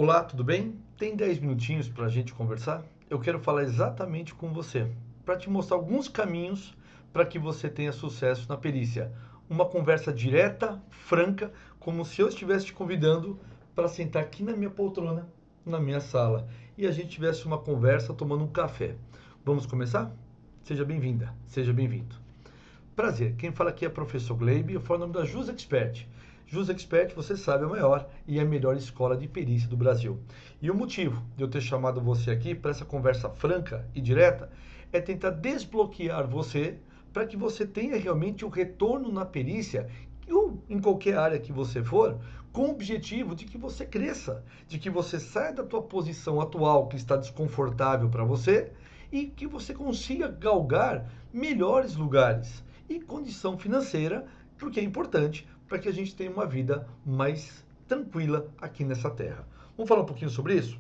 Olá, tudo bem? Tem 10 minutinhos para a gente conversar? Eu quero falar exatamente com você, para te mostrar alguns caminhos para que você tenha sucesso na perícia. Uma conversa direta, franca, como se eu estivesse te convidando para sentar aqui na minha poltrona, na minha sala, e a gente tivesse uma conversa tomando um café. Vamos começar? Seja bem-vinda, seja bem-vindo. Prazer, quem fala aqui é o professor Gleibe, eu falo o nome da Jus Expert. Jus Expert, você sabe, é a maior e a melhor escola de perícia do Brasil. E o motivo de eu ter chamado você aqui para essa conversa franca e direta é tentar desbloquear você para que você tenha realmente o retorno na perícia ou em qualquer área que você for, com o objetivo de que você cresça, de que você saia da tua posição atual que está desconfortável para você e que você consiga galgar melhores lugares e condição financeira, porque é importante para que a gente tenha uma vida mais tranquila aqui nessa terra. Vamos falar um pouquinho sobre isso?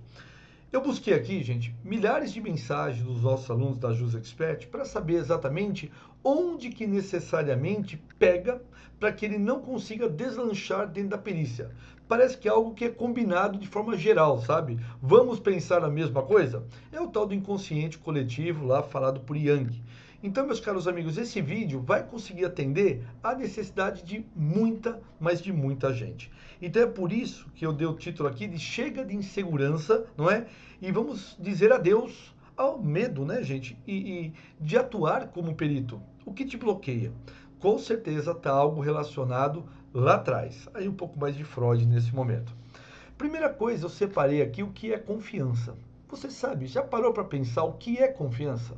Eu busquei aqui, gente, milhares de mensagens dos nossos alunos da Jus Expert para saber exatamente onde que necessariamente pega para que ele não consiga deslanchar dentro da perícia. Parece que é algo que é combinado de forma geral, sabe? Vamos pensar a mesma coisa? É o tal do inconsciente coletivo lá falado por Jung. Então, meus caros amigos, esse vídeo vai conseguir atender à necessidade de muita, mas de muita gente. Então é por isso que eu dei o título aqui de Chega de Insegurança, não é? E vamos dizer adeus ao medo, né, gente? E de atuar como perito. O que te bloqueia? Com certeza está algo relacionado lá atrás. Aí um pouco mais de Freud nesse momento. Primeira coisa, eu separei aqui o que é confiança. Você sabe, já parou para pensar o que é confiança?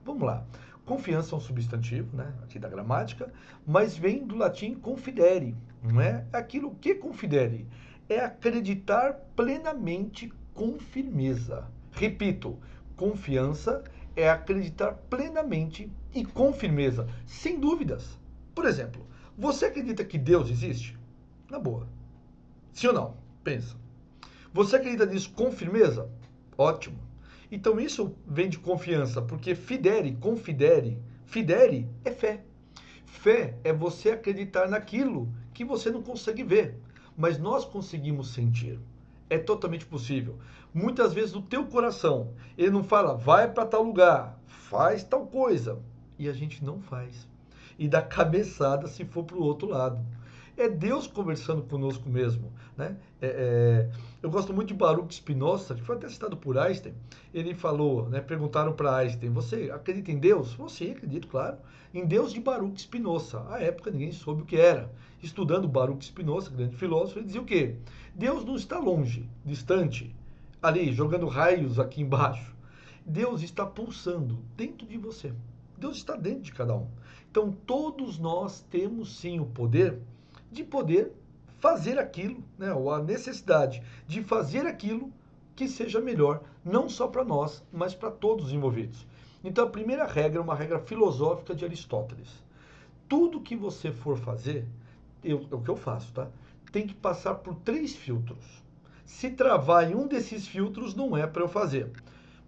Vamos lá. Confiança é um substantivo, né, aqui da gramática, mas vem do latim confidere, não é? Aquilo que confidere é acreditar plenamente com firmeza. Repito, confiança é acreditar plenamente e com firmeza, sem dúvidas. Por exemplo, você acredita que Deus existe? Na boa. Sim ou não? Pensa. Você acredita nisso com firmeza? Ótimo. Então isso vem de confiança, porque fidere, confidere, fidere é fé. Fé é você acreditar naquilo que você não consegue ver, mas nós conseguimos sentir. É totalmente possível. Muitas vezes o teu coração, ele não fala, vai para tal lugar, faz tal coisa, e a gente não faz. E dá cabeçada se for para o outro lado. É Deus conversando conosco mesmo, né? Eu gosto muito de Baruch Spinoza, que foi até citado por Einstein. Ele falou, né? Perguntaram para Einstein: você acredita em Deus? Você acredito, claro. Em Deus de Baruch Spinoza. À época ninguém soube o que era. Estudando Baruch Spinoza, grande filósofo, ele dizia o quê? Deus não está longe, distante, ali jogando raios aqui embaixo. Deus está pulsando dentro de você. Deus está dentro de cada um. Então todos nós temos sim o poder de poder fazer aquilo, né, ou a necessidade de fazer aquilo que seja melhor, não só para nós, mas para todos os envolvidos. Então a primeira regra é uma regra filosófica de Aristóteles. Tudo que você for fazer, é o que eu faço, tá? Tem que passar por 3 filtros. Se travar em um desses filtros, não é para eu fazer.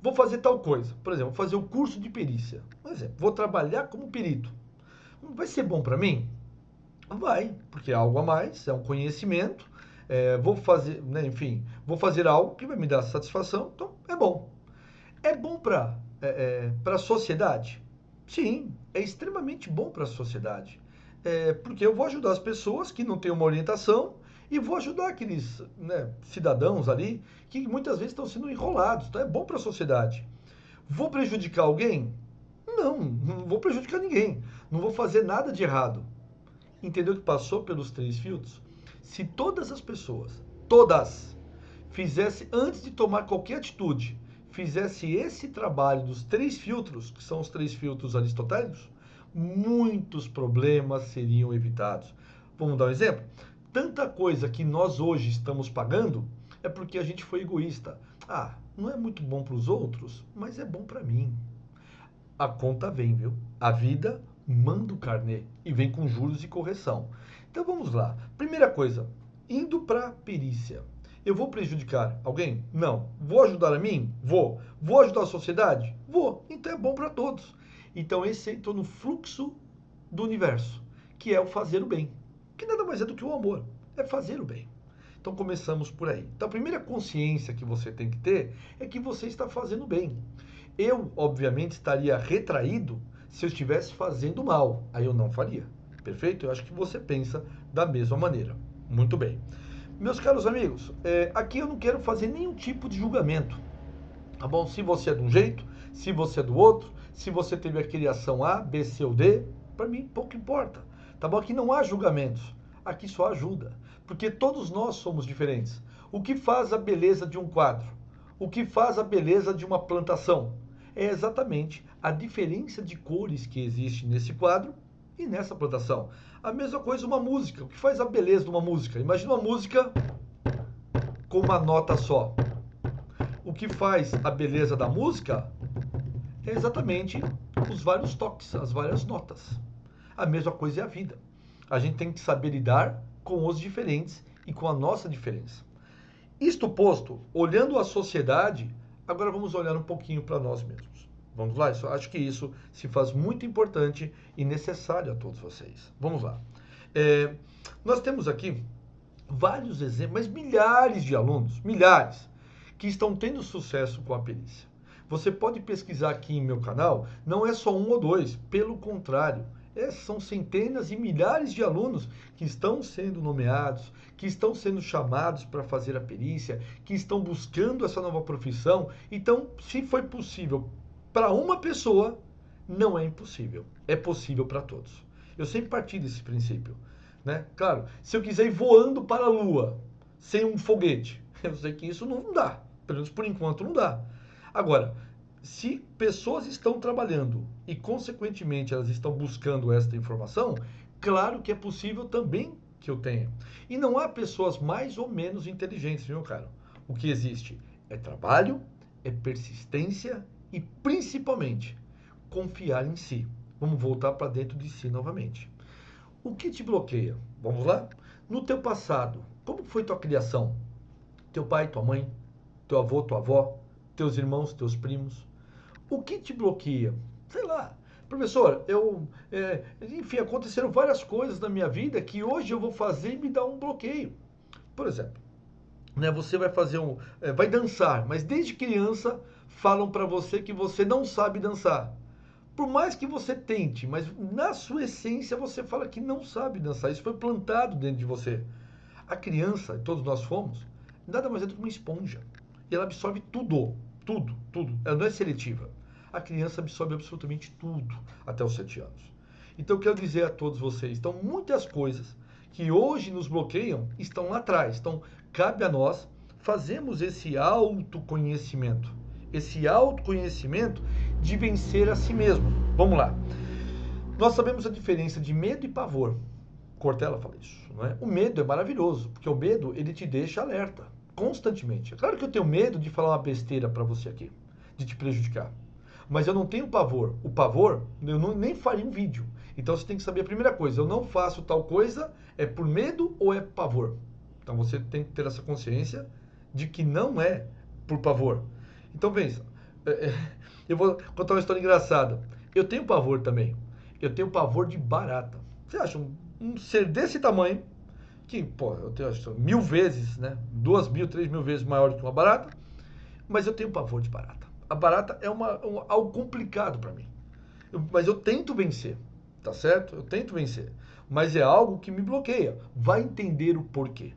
Vou fazer tal coisa. Por exemplo, vou fazer o curso de perícia. Por exemplo, vou trabalhar como perito. Vai ser bom para mim? Vai, porque é algo a mais, é um conhecimento. Vou fazer, né, enfim, vou fazer algo que vai me dar satisfação, então é bom. É bom para a sociedade? Sim, é extremamente bom para a sociedade. Porque eu vou ajudar as pessoas que não têm uma orientação e vou ajudar aqueles, né, cidadãos ali que muitas vezes estão sendo enrolados. Então é bom para a sociedade. Vou prejudicar alguém? Não, não vou prejudicar ninguém. Não vou fazer nada de errado. Entendeu que passou pelos 3 filtros? Se todas as pessoas, todas, fizesse antes de tomar qualquer atitude, fizesse esse trabalho dos 3 filtros, que são os 3 filtros aristotélicos, muitos problemas seriam evitados. Vamos dar um exemplo? Tanta coisa que nós hoje estamos pagando é porque a gente foi egoísta. Ah, não é muito bom para os outros, mas é bom para mim. A conta vem, viu? A vida manda o carnê e vem com juros e correção. Então vamos lá. Primeira coisa, indo para perícia. Eu vou prejudicar alguém? Não. Vou ajudar a mim? Vou. Vou ajudar a sociedade? Vou. Então é bom para todos. Então esse entrou no fluxo do universo, que é o fazer o bem. Que nada mais é do que o amor. É fazer o bem. Então começamos por aí. Então a primeira consciência que você tem que ter é que você está fazendo bem. Eu, obviamente, estaria retraído se eu estivesse fazendo mal. Aí eu não faria. Perfeito? Eu acho que você pensa da mesma maneira. Muito bem. Meus caros amigos, aqui eu não quero fazer nenhum tipo de julgamento. Tá bom? Se você é de um jeito, se você é do outro, se você teve a criação A, B, C ou D, para mim pouco importa. Tá bom? Aqui não há julgamentos. Aqui só ajuda. Porque todos nós somos diferentes. O que faz a beleza de um quadro? O que faz a beleza de uma plantação? É exatamente a diferença de cores que existe nesse quadro e nessa plantação. A mesma coisa uma música. O que faz a beleza de uma música? Imagina uma música com uma nota só. O que faz a beleza da música é exatamente os vários toques, as várias notas. A mesma coisa é a vida. A gente tem que saber lidar com os diferentes e com a nossa diferença. Isto posto, olhando a sociedade, agora vamos olhar um pouquinho para nós mesmos. Vamos lá? Eu acho que isso se faz muito importante e necessário a todos vocês. Vamos lá. Nós temos aqui vários exemplos, mas milhares de alunos, milhares, que estão tendo sucesso com a perícia. Você pode pesquisar aqui em meu canal, não é só um ou dois, pelo contrário, são centenas e milhares de alunos que estão sendo nomeados, que estão sendo chamados para fazer a perícia, que estão buscando essa nova profissão. Então, se foi possível para uma pessoa, não é impossível. É possível para todos. Eu sempre parti desse princípio, né? Claro, se eu quiser ir voando para a Lua, sem um foguete, eu sei que isso não dá. Pelo menos por enquanto não dá. Agora, se pessoas estão trabalhando e, consequentemente, elas estão buscando esta informação, claro que é possível também que eu tenha. E não há pessoas mais ou menos inteligentes, viu, cara? O que existe é trabalho, é persistência e, principalmente, confiar em si. Vamos voltar para dentro de si novamente. O que te bloqueia? Vamos lá? No teu passado, como foi tua criação? Teu pai, tua mãe, teu avô, tua avó, teus irmãos, teus primos. O que te bloqueia? Sei lá. Professor, enfim, aconteceram várias coisas na minha vida que hoje eu vou fazer e me dá um bloqueio. Por exemplo, né, você vai fazer vai dançar, mas desde criança falam para você que você não sabe dançar. Por mais que você tente, mas na sua essência você fala que não sabe dançar. Isso foi plantado dentro de você. A criança, todos nós fomos, nada mais é do que uma esponja. E ela absorve tudo, tudo, tudo. Ela não é seletiva. A criança absorve absolutamente tudo até os 7 anos. Então eu quero dizer a todos vocês, então muitas coisas que hoje nos bloqueiam estão lá atrás. Então cabe a nós fazermos esse autoconhecimento. Esse autoconhecimento de vencer a si mesmo. Vamos lá. Nós sabemos a diferença de medo e pavor. Cortella fala isso, não é? O medo é maravilhoso, porque o medo ele te deixa alerta constantemente. É claro que eu tenho medo de falar uma besteira para você aqui, de te prejudicar. Mas eu não tenho pavor. O pavor, eu nem faria um vídeo. Então você tem que saber a primeira coisa, eu não faço tal coisa, é por medo ou é pavor? Então você tem que ter essa consciência de que não é por pavor. Então pensa, eu vou contar uma história engraçada. Eu tenho pavor também. Eu tenho pavor de barata. Você acha um ser desse tamanho, que, pô, eu tenho acho, 1000 vezes, né? 2000, 3000 vezes maior do que uma barata, mas eu tenho pavor de barata. A barata é algo complicado para mim. Mas eu tento vencer, tá certo? Eu tento vencer. Mas é algo que me bloqueia. Vai entender o porquê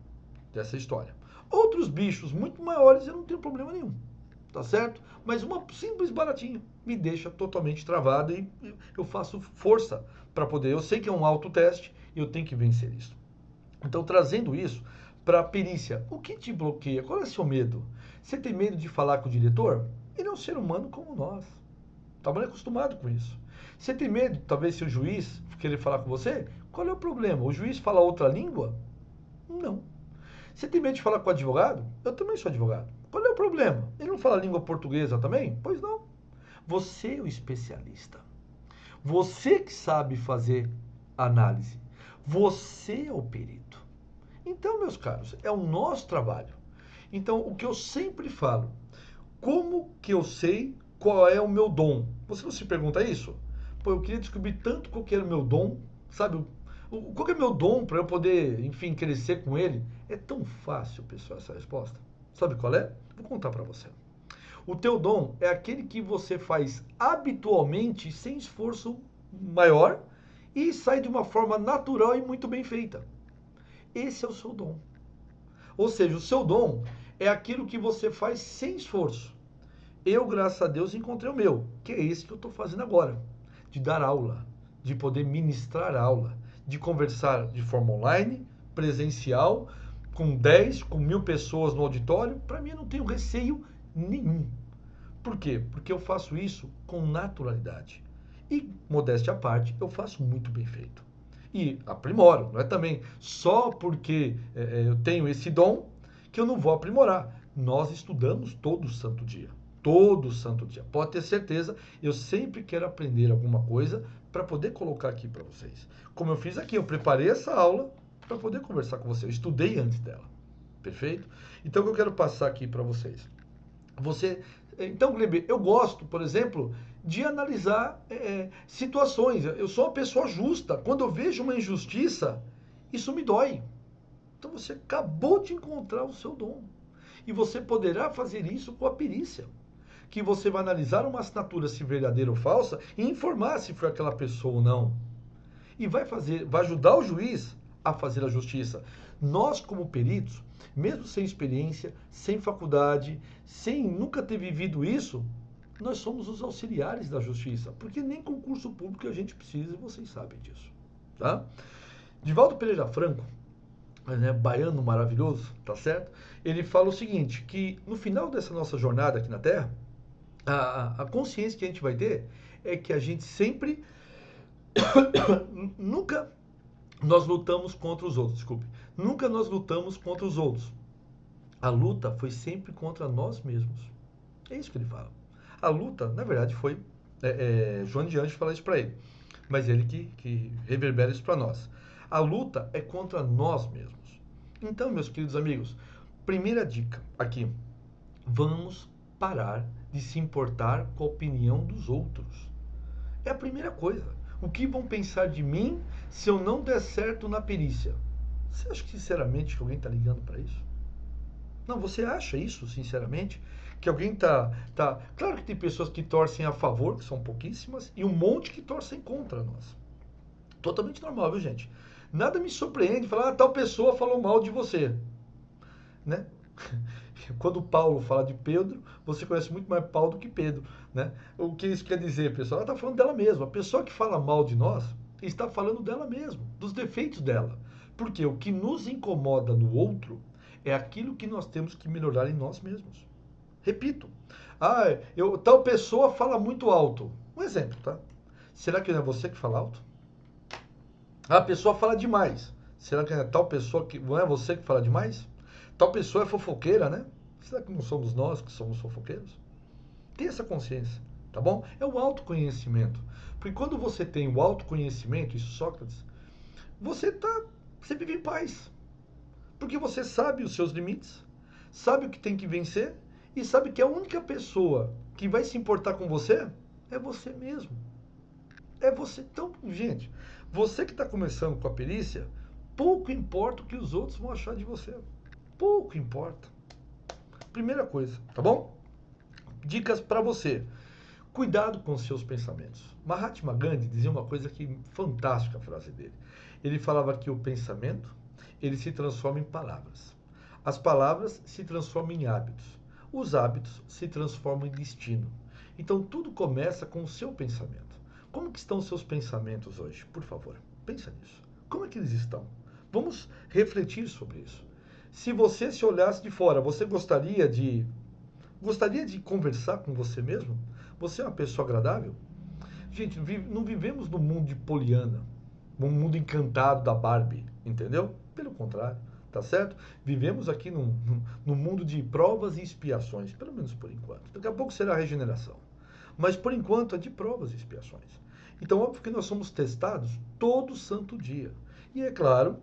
dessa história. Outros bichos muito maiores eu não tenho problema nenhum, tá certo? Mas uma simples baratinha me deixa totalmente travado e eu faço força para poder. Eu sei que é um autoteste e eu tenho que vencer isso. Então, trazendo isso para a perícia, o que te bloqueia? Qual é o seu medo? Você tem medo de falar com o diretor? Ele é um ser humano como nós. Está mal acostumado com isso. Você tem medo, talvez, se o juiz querer falar com você? Qual é o problema? O juiz fala outra língua? Não. Você tem medo de falar com o advogado? Eu também sou advogado. Qual é o problema? Ele não fala língua portuguesa também? Pois não. Você é o especialista. Você que sabe fazer análise. Você é o perito. Então, meus caros, é o nosso trabalho. Então, o que eu sempre falo, como que eu sei qual é o meu dom? Você não se pergunta isso? Pô, eu queria descobrir tanto qual que era o meu dom, sabe? Qual que é meu dom para eu poder, enfim, crescer com ele? É tão fácil, pessoal, essa resposta. Sabe qual é? Vou contar para você. O teu dom é aquele que você faz habitualmente, sem esforço maior, e sai de uma forma natural e muito bem feita. Esse é o seu dom. Ou seja, o seu dom é aquilo que você faz sem esforço. Eu, graças a Deus, encontrei o meu, que é esse que eu estou fazendo agora, de dar aula, de poder ministrar aula, de conversar de forma online, presencial, com 10, com 1.000 pessoas no auditório. Para mim, eu não tenho receio nenhum. Por quê? Porque eu faço isso com naturalidade. E, modéstia à parte, eu faço muito bem feito. E aprimoro, não é também só porque eu tenho esse dom que eu não vou aprimorar. Nós estudamos todo santo dia. Todo santo dia. Pode ter certeza, eu sempre quero aprender alguma coisa para poder colocar aqui para vocês. Como eu fiz aqui, eu preparei essa aula para poder conversar com você. Eu estudei antes dela. Perfeito? Então, o que eu quero passar aqui para vocês? Então, Glebe, eu gosto, por exemplo, de analisar situações. Eu sou uma pessoa justa. Quando eu vejo uma injustiça, isso me dói. Então você acabou de encontrar o seu dom. E você poderá fazer isso com a perícia. Que você vai analisar uma assinatura se verdadeira ou falsa e informar se foi aquela pessoa ou não. E vai ajudar o juiz a fazer a justiça. Nós, como peritos, mesmo sem experiência, sem faculdade, sem nunca ter vivido isso, nós somos os auxiliares da justiça, porque nem concurso público a gente precisa, e vocês sabem disso. Tá? Divaldo Pereira Franco, né, baiano maravilhoso, tá certo? Ele fala o seguinte, que no final dessa nossa jornada aqui na Terra, a consciência que a gente vai ter é que a gente sempre, nunca nós lutamos contra os outros, desculpe. Nunca nós lutamos contra os outros. A luta foi sempre contra nós mesmos. É isso que ele fala. A luta, na verdade, foi João de Anjos falar isso para ele. Mas ele que reverbera isso para nós. A luta é contra nós mesmos. Então, meus queridos amigos, primeira dica aqui. Vamos parar de se importar com a opinião dos outros. É a primeira coisa. O que vão pensar de mim se eu não der certo na perícia? Você acha sinceramente que alguém está ligando para isso? Não, você acha isso, sinceramente? Que alguém tá... Claro que tem pessoas que torcem a favor, que são pouquíssimas, e um monte que torcem contra nós. Totalmente normal, viu, gente? Nada me surpreende falar, tal pessoa falou mal de você. Né? Quando Paulo fala de Pedro, você conhece muito mais Paulo do que Pedro. Né? O que isso quer dizer, pessoal? Ela está falando dela mesma. A pessoa que fala mal de nós está falando dela mesma, dos defeitos dela. Porque o que nos incomoda no outro é aquilo que nós temos que melhorar em nós mesmos. Repito. Tal pessoa fala muito alto. Um exemplo, tá? Será que não é você que fala alto? A pessoa fala demais. Será que é tal pessoa que não é você que fala demais? Tal pessoa é fofoqueira, né? Será que não somos nós que somos fofoqueiros? Tenha essa consciência, tá bom? É o autoconhecimento. Porque quando você tem o autoconhecimento, isso Sócrates, você vive em paz. Porque você sabe os seus limites, sabe o que tem que vencer e sabe que a única pessoa que vai se importar com você é você mesmo. É você. Então, gente, você que está começando com a perícia, pouco importa o que os outros vão achar de você. Pouco importa. Primeira coisa, tá bom? Dicas para você. Cuidado com os seus pensamentos. Mahatma Gandhi dizia uma coisa que fantástica, a frase dele. Ele falava que o pensamento, ele se transforma em palavras. As palavras se transformam em hábitos. Os hábitos se transformam em destino. Então tudo começa com o seu pensamento. Como que estão os seus pensamentos hoje? Por favor, pensa nisso. Como é que eles estão? Vamos refletir sobre isso. Se você se olhasse de fora, você gostaria de conversar com você mesmo? Você é uma pessoa agradável? Gente, não vivemos num mundo de Poliana, num mundo encantado da Barbie, entendeu? Pelo contrário, tá certo? Vivemos aqui num mundo de provas e expiações, pelo menos por enquanto. Daqui a pouco será a regeneração. Mas por enquanto é de provas e expiações. Então, óbvio que nós somos testados todo santo dia. E é claro,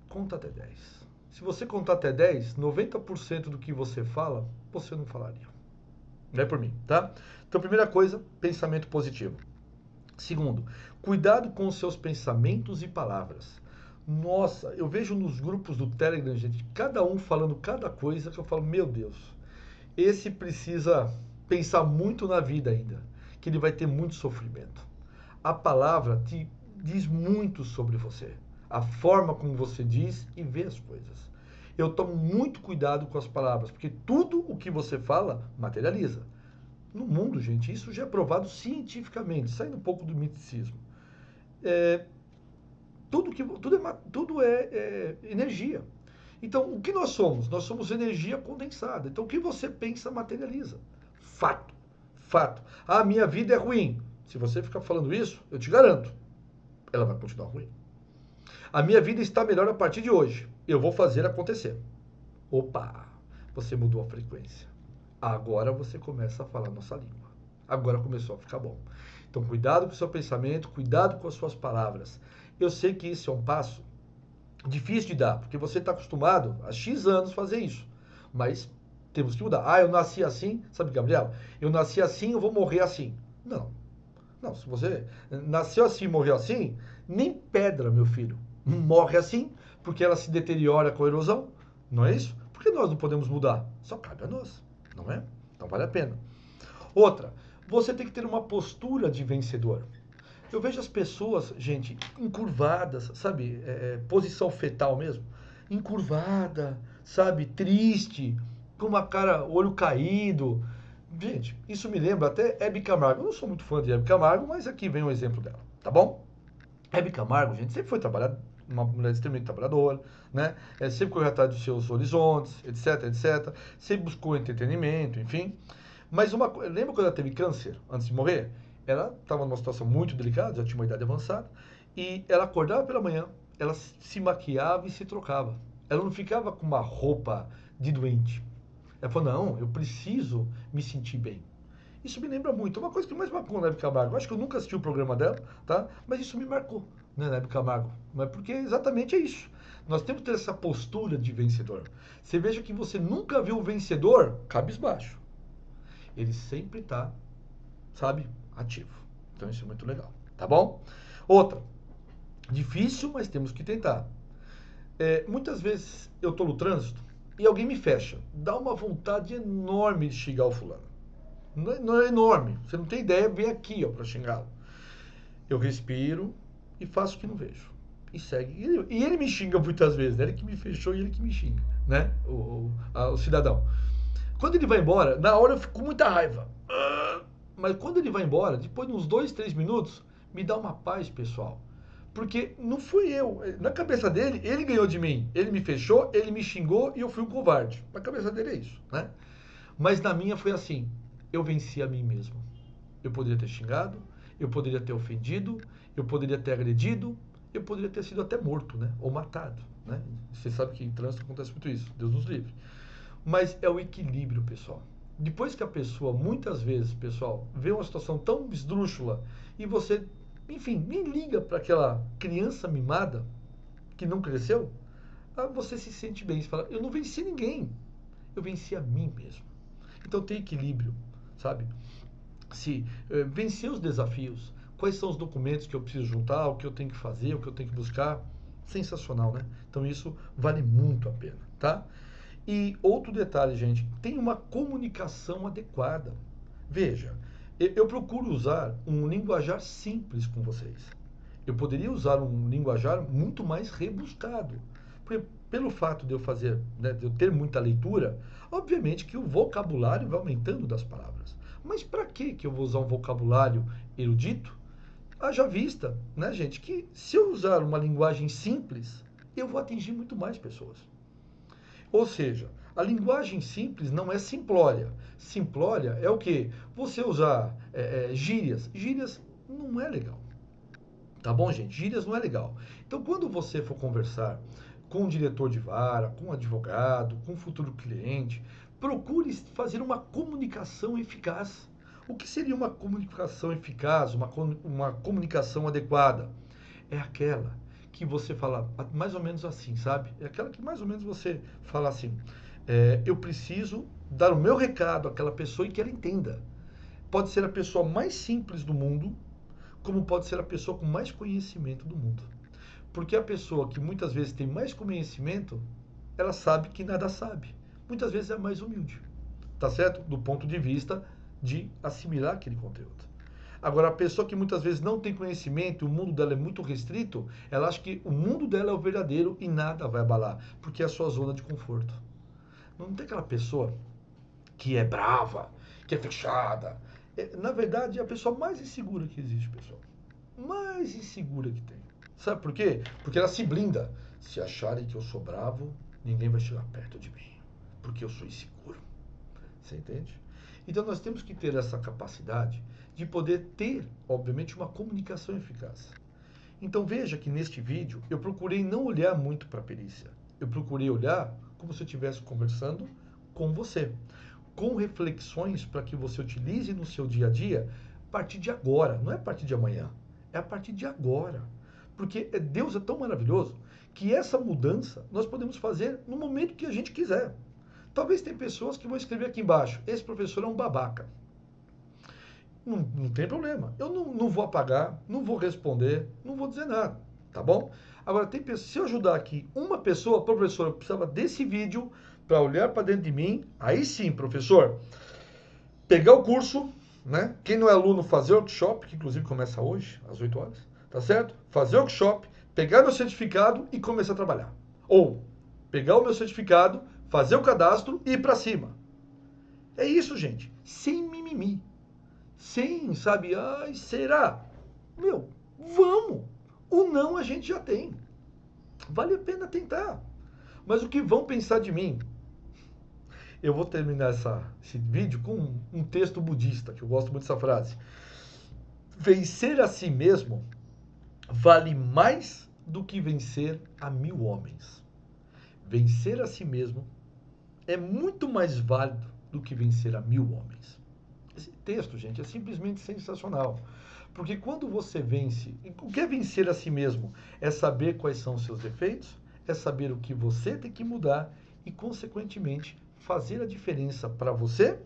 conta até 10. Se você contar até 10, 90% do que você fala, você não falaria. Não é por mim, tá? Então, primeira coisa, pensamento positivo. Segundo, Cuidado com os seus pensamentos e palavras. Nossa, eu vejo nos grupos do Telegram, gente, cada um falando cada coisa que eu falo, meu Deus, esse precisa pensar muito na vida ainda, que ele vai ter muito sofrimento. A palavra te diz muito sobre você, a forma como você diz e vê as coisas. Eu tomo muito cuidado com as palavras, porque tudo o que você fala materializa. No mundo, gente, isso já é provado cientificamente, saindo um pouco do miticismo. É, tudo é energia. Então, o que nós somos? Nós somos energia condensada. Então, o que você pensa materializa. Fato. Fato. A minha vida é ruim. Se você ficar falando isso, eu te garanto, ela vai continuar ruim. A minha vida está melhor a partir de hoje. Eu vou fazer acontecer. Opa, você mudou a frequência. Agora você começa a falar nossa língua. Agora começou a ficar bom. Então, cuidado com o seu pensamento, cuidado com as suas palavras. Eu sei que isso é um passo difícil de dar, porque você está acostumado há X anos fazer isso. Mas temos que mudar. Ah, eu nasci assim, sabe, Gabriel? Eu nasci assim, eu vou morrer assim. Não. Não, se você nasceu assim e morreu assim, nem pedra, meu filho, morre assim, porque ela se deteriora com a erosão. Não é isso? Por que nós não podemos mudar? Só cabe a nós, não é? Então vale a pena. Outra, você tem que ter uma postura de vencedor. Eu vejo as pessoas, gente, encurvadas, sabe? Posição fetal mesmo. Encurvada, sabe? Triste, com uma cara, olho caído. Gente, isso me lembra até Hebe Camargo. Eu não sou muito fã de Hebe Camargo, mas aqui vem um exemplo dela, tá bom? Hebe Camargo, gente, sempre foi trabalhar, uma mulher extremamente trabalhadora, né? Sempre correu atrás dos seus horizontes, etc, etc. Sempre buscou entretenimento, enfim. Mas lembra quando ela teve câncer antes de morrer? Ela estava numa situação muito delicada, já tinha uma idade avançada, e ela acordava pela manhã, ela se maquiava e se trocava. Ela não ficava com uma roupa de doente. Ela falou, não, eu preciso me sentir bem. Isso me lembra muito. Uma coisa que mais marcou na Hebe Camargo, eu acho que eu nunca assisti o programa dela, tá? Mas isso me marcou, né, na Hebe Camargo. Mas porque exatamente é isso. Nós temos que ter essa postura de vencedor. Você veja que você nunca viu o vencedor cabisbaixo. Ele sempre está, sabe, ativo. Então isso é muito legal, tá bom? Outra, difícil, mas temos que tentar. Muitas vezes eu estou no trânsito e alguém me fecha. Dá uma vontade enorme de xingar o fulano. Não é enorme, você não tem ideia, vem aqui ó, para xingá-lo. Eu respiro e faço o que não vejo. E segue. E ele me xinga muitas vezes, né? Ele que me fechou e ele que me xinga, né? O cidadão. Quando ele vai embora, na hora eu fico com muita raiva. Mas quando ele vai embora, depois de uns 2, 3 minutos, me dá uma paz, pessoal. Porque não fui eu. Na cabeça dele, ele ganhou de mim. Ele me fechou, ele me xingou e eu fui um covarde. Na cabeça dele é isso, né? Mas na minha foi assim. Eu venci a mim mesmo. Eu poderia ter xingado, eu poderia ter ofendido, eu poderia ter agredido, eu poderia ter sido até morto, né? Ou matado, né? Você sabe que em trânsito acontece muito isso. Deus nos livre. Mas é o equilíbrio, pessoal. Depois que a pessoa, muitas vezes, pessoal, vê uma situação tão esdrúxula e você, enfim, nem liga para aquela criança mimada que não cresceu, você se sente bem. Você fala, eu não venci ninguém, eu venci a mim mesmo. Então tem equilíbrio, sabe? Se vencer os desafios, quais são os documentos que eu preciso juntar, o que eu tenho que fazer, o que eu tenho que buscar, sensacional, né? Então isso vale muito a pena, tá? E outro detalhe, gente, tem uma comunicação adequada. Veja, eu procuro usar um linguajar simples com vocês. Eu poderia usar um linguajar muito mais rebuscado. Porque pelo fato de eu fazer, né, de eu ter muita leitura, obviamente que o vocabulário vai aumentando das palavras. Mas para que eu vou usar um vocabulário erudito? Haja vista, né, gente, que se eu usar uma linguagem simples, eu vou atingir muito mais pessoas. Ou seja, a linguagem simples não é simplória. Simplória é o quê? Você usar gírias. Gírias não é legal. Tá bom, gente? Gírias não é legal. Então, quando você for conversar com um diretor de vara, com um advogado, com um futuro cliente, procure fazer uma comunicação eficaz. O que seria uma comunicação eficaz, uma comunicação adequada? É aquela que você fala mais ou menos assim, sabe? É aquela que mais ou menos você fala assim, eu preciso dar o meu recado àquela pessoa e que ela entenda. Pode ser a pessoa mais simples do mundo, como pode ser a pessoa com mais conhecimento do mundo. Porque a pessoa que muitas vezes tem mais conhecimento, ela sabe que nada sabe. Muitas vezes é mais humilde, tá certo? Do ponto de vista de assimilar aquele conteúdo. Agora, a pessoa que muitas vezes não tem conhecimento, o mundo dela é muito restrito, ela acha que o mundo dela é o verdadeiro e nada vai abalar, porque é a sua zona de conforto. Não tem aquela pessoa que é brava, que é fechada. Na verdade, é a pessoa mais insegura que existe, pessoal. Mais insegura que tem. Sabe por quê? Porque ela se blinda. Se acharem que eu sou bravo, ninguém vai chegar perto de mim, porque eu sou inseguro. Você entende? Então nós temos que ter essa capacidade de poder ter, obviamente, uma comunicação eficaz. Então veja que neste vídeo eu procurei não olhar muito para a perícia. Eu procurei olhar como se eu estivesse conversando com você, com reflexões para que você utilize no seu dia a dia a partir de agora, não é a partir de amanhã, é a partir de agora. Porque Deus é tão maravilhoso que essa mudança nós podemos fazer no momento que a gente quiser. Talvez tem pessoas que vão escrever aqui embaixo, esse professor é um babaca. Não tem problema. Eu não vou apagar, não vou responder, não vou dizer nada, tá bom? Agora, se eu ajudar aqui uma pessoa, professor, eu precisava desse vídeo para olhar para dentro de mim, aí sim, professor, pegar o curso, né? Quem não é aluno, fazer workshop, que inclusive começa hoje, às 8 horas, tá certo? Fazer workshop, pegar meu certificado e começar a trabalhar. Ou pegar o meu certificado, fazer o cadastro e ir para cima. É isso, gente. Sem mimimi. Sem, sabe, ai, será? Meu, vamos! O não a gente já tem. Vale a pena tentar. Mas o que vão pensar de mim? Eu vou terminar esse vídeo com um texto budista, que eu gosto muito dessa frase. Vencer a si mesmo vale mais do que vencer a 1000 homens. Vencer a si mesmo é muito mais válido do que vencer a 1000 homens. Esse texto, gente, é simplesmente sensacional. Porque quando você vence, o que é vencer a si mesmo? É saber quais são os seus defeitos, é saber o que você tem que mudar e, consequentemente, fazer a diferença para você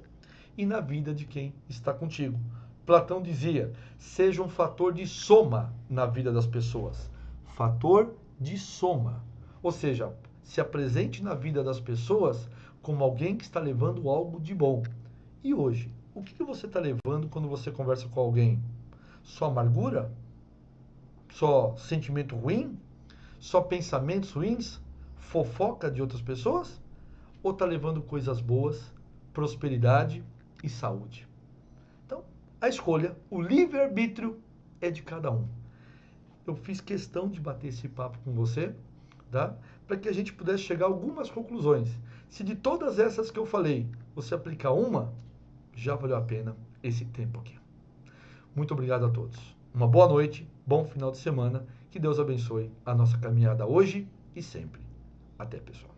e na vida de quem está contigo. Platão dizia: seja um fator de soma na vida das pessoas. Fator de soma. Ou seja, se apresente na vida das pessoas como alguém que está levando algo de bom. E hoje, o que você está levando quando você conversa com alguém? Só amargura? Só sentimento ruim? Só pensamentos ruins? Fofoca de outras pessoas? Ou está levando coisas boas, prosperidade e saúde? Então, a escolha, o livre-arbítrio é de cada um. Eu fiz questão de bater esse papo com você, tá? Para que a gente pudesse chegar a algumas conclusões. Se de todas essas que eu falei, você aplicar uma, já valeu a pena esse tempo aqui. Muito obrigado a todos. Uma boa noite, bom final de semana. Que Deus abençoe a nossa caminhada hoje e sempre. Até, pessoal.